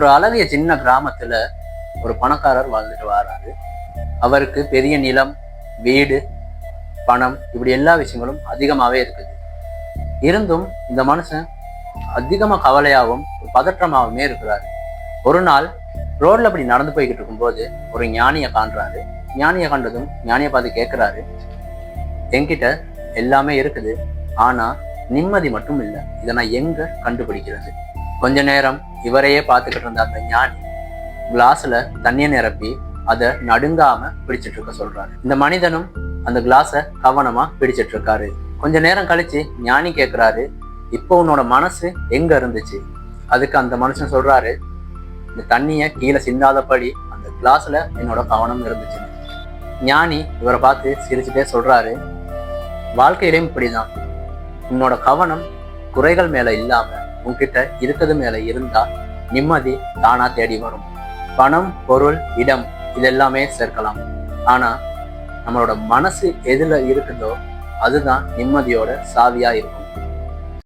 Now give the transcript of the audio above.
ஒரு அழகிய சின்ன கிராமத்துல ஒரு பணக்காரர் வாழ்ந்துட்டு வராரு. அவருக்கு பெரிய நிலம், வீடு, பணம், இப்படி எல்லா விஷயங்களும் அதிகமாவே இருக்குது. இருந்தும் இந்த மனுஷன் அதிகமா கவலையாகவும் பதற்றமாகவுமே இருக்கிறாரு. ஒரு நாள் ரோட்ல அப்படி நடந்து போய்கிட்டு இருக்கும்போது ஒரு ஞானியை காண்றாரு. ஞானியை கண்டதும் ஞானியை பார்த்து கேட்கிறாரு, என்கிட்ட எல்லாமே இருக்குது, ஆனா நிம்மதி மட்டும் இல்லை, இதை நான் எங்க கண்டுபிடிக்கிறது? கொஞ்ச நேரம் இவரையே பார்த்துக்கிட்டு இருந்த அந்த ஞானி கிளாஸ்ல தண்ணியை நிரப்பி அதை நடுங்காம பிடிச்சிட்டு இருக்க சொல்றாரு. இந்த மனிதனும் அந்த கிளாஸை கவனமா பிடிச்சிட்டு இருக்காரு. கொஞ்ச நேரம் கழிச்சு ஞானி கேட்கிறாரு, இப்போ உன்னோட மனசு எங்க இருந்துச்சு? அதுக்கு அந்த மனுஷன் சொல்றாரு, இந்த தண்ணியை கீழே சிந்தாதபடி அந்த கிளாஸ்ல என்னோட கவனம் இருந்துச்சு. ஞானி இவரை பார்த்து சிரிச்சுட்டே சொல்றாரு, வாழ்க்கையிலையும் இப்படிதான், உன்னோட கவனம் குறைகள் மேல இல்லாம உன்கிட்ட இருக்கிறது மேல இருந்தா நிம்மதி தானா தேடி வரும். பணம், பொருள், இடம் இதெல்லாமே சேர்க்கலாம், ஆனா நம்மளோட மனசு எதுல இருக்குதோ அதுதான் நிம்மதியோட சாவியா இருக்கும்.